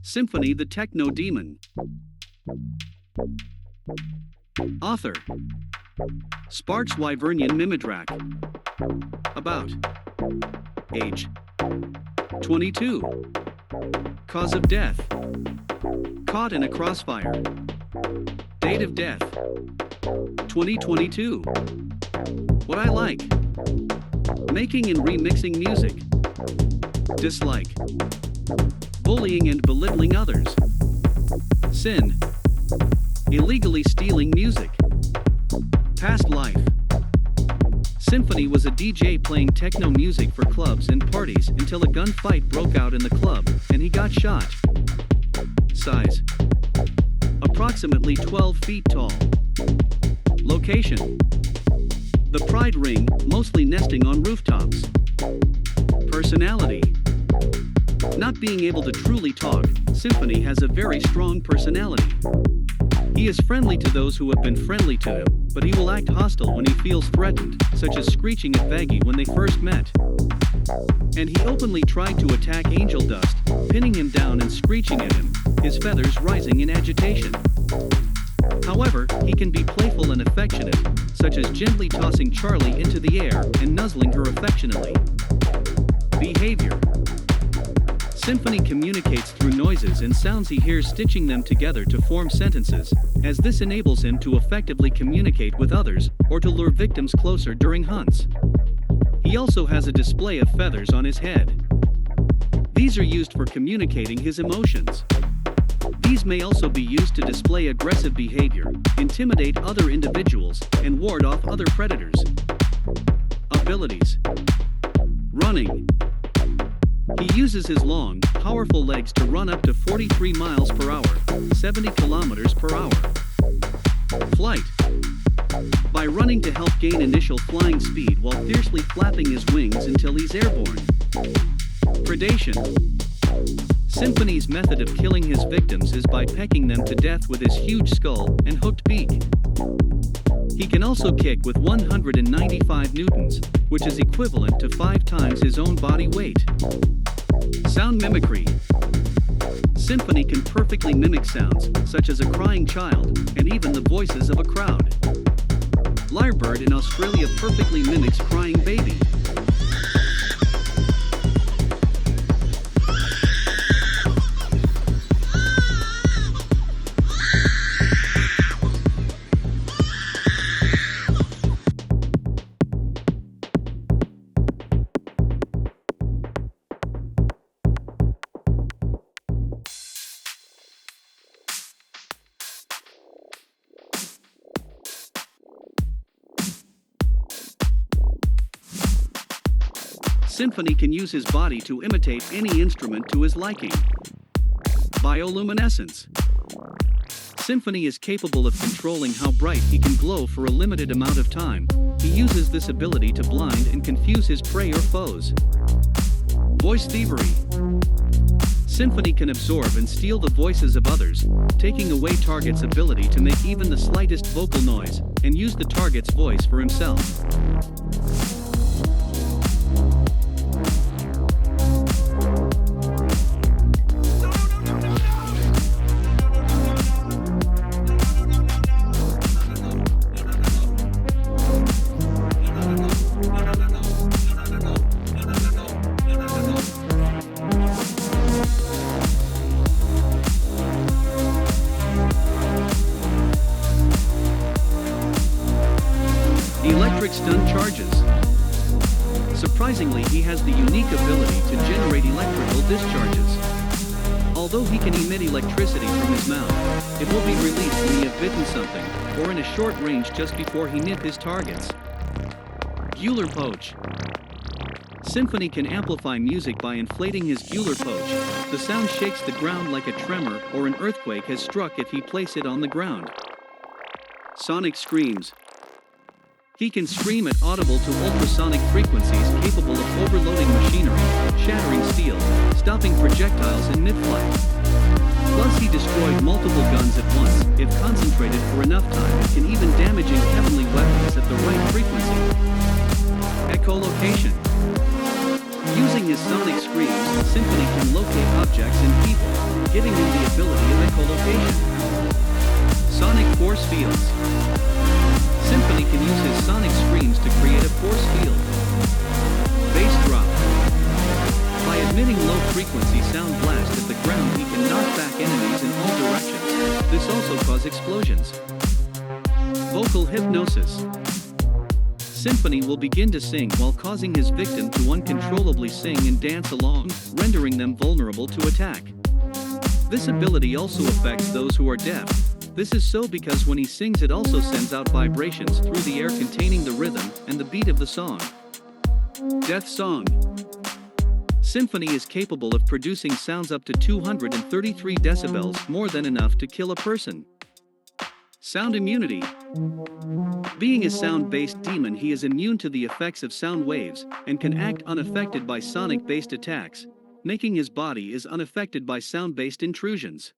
Symphony the Techno Demon. Author: Sparks Wyvernian Mimidrak. About: Age: 22. Cause of death: caught in a crossfire. Date of death: 2022. What I like: making and remixing music. Dislike: bullying and belittling others. Sin: illegally stealing music. Past life: Symphony was a DJ playing techno music for clubs and parties until a gunfight broke out in the club, and he got shot. Size: approximately 12 feet tall. Location: the Pride Ring, mostly nesting on rooftops. Personality: not being able to truly talk, Symphony has a very strong personality. He is friendly to those who have been friendly to him, but he will act hostile when he feels threatened, such as screeching at Vaggie when they first met. And he openly tried to attack Angel Dust, pinning him down and screeching at him, his feathers rising in agitation. However, he can be playful and affectionate, such as gently tossing Charlie into the air and nuzzling her affectionately. Behavior: Symphony communicates through noises and sounds he hears, stitching them together to form sentences, as this enables him to effectively communicate with others, or to lure victims closer during hunts. He also has a display of feathers on his head. These are used for communicating his emotions. These may also be used to display aggressive behavior, intimidate other individuals, and ward off other predators. Abilities: running: he uses his long, powerful legs to run up to 43 miles per hour, 70 kilometers per hour. Flight: by running to help gain initial flying speed while fiercely flapping his wings until he's airborne. Predation: Symphony's method of killing his victims is by pecking them to death with his huge skull and hooked beak. He can also kick with 195 newtons, which is equivalent to 5 times his own body weight. Sound mimicry: Symphony can perfectly mimic sounds, such as a crying child, and even the voices of a crowd. Lyrebird in Australia perfectly mimics crying baby. Symphony can use his body to imitate any instrument to his liking. Bioluminescence: Symphony is capable of controlling how bright he can glow for a limited amount of time. He uses this ability to blind and confuse his prey or foes. Voice thievery: Symphony can absorb and steal the voices of others, taking away target's ability to make even the slightest vocal noise, and use the target's voice for himself. Electric stun charges: surprisingly, he has the unique ability to generate electrical discharges. Although he can emit electricity from his mouth, it will be released when he has bitten something, or in a short range just before he nip his targets. Gular Poach: Symphony can amplify music by inflating his gular poach. The sound shakes the ground like a tremor or an earthquake has struck if he place it on the ground. Sonic screams: he can scream at audible to ultrasonic frequencies capable of overloading machinery, shattering steel, stopping projectiles in mid-flight. Plus, he destroyed multiple guns at once. If concentrated for enough time, it can even damaging heavenly weapons at the right frequency. Echolocation: using his sonic screams, Symphony can locate objects and people. giving him the ability of echolocation. Sonic force fields. Symphony can use his sonic screams to create a force field. Bass drop. By emitting low-frequency sound blast at the ground, he can knock back enemies in all directions. This also causes explosions. Vocal hypnosis. Symphony will begin to sing while causing his victim to uncontrollably sing and dance along, rendering them vulnerable to attack. This ability also affects those who are deaf. This is so because when he sings, it also sends out vibrations through the air containing the rhythm and the beat of the song. Death song. Symphony is capable of producing sounds up to 233 decibels, more than enough to kill a person. Sound immunity. Being a sound-based demon, he is immune to the effects of sound waves and can act unaffected by sonic-based attacks, making his body is unaffected by sound-based intrusions.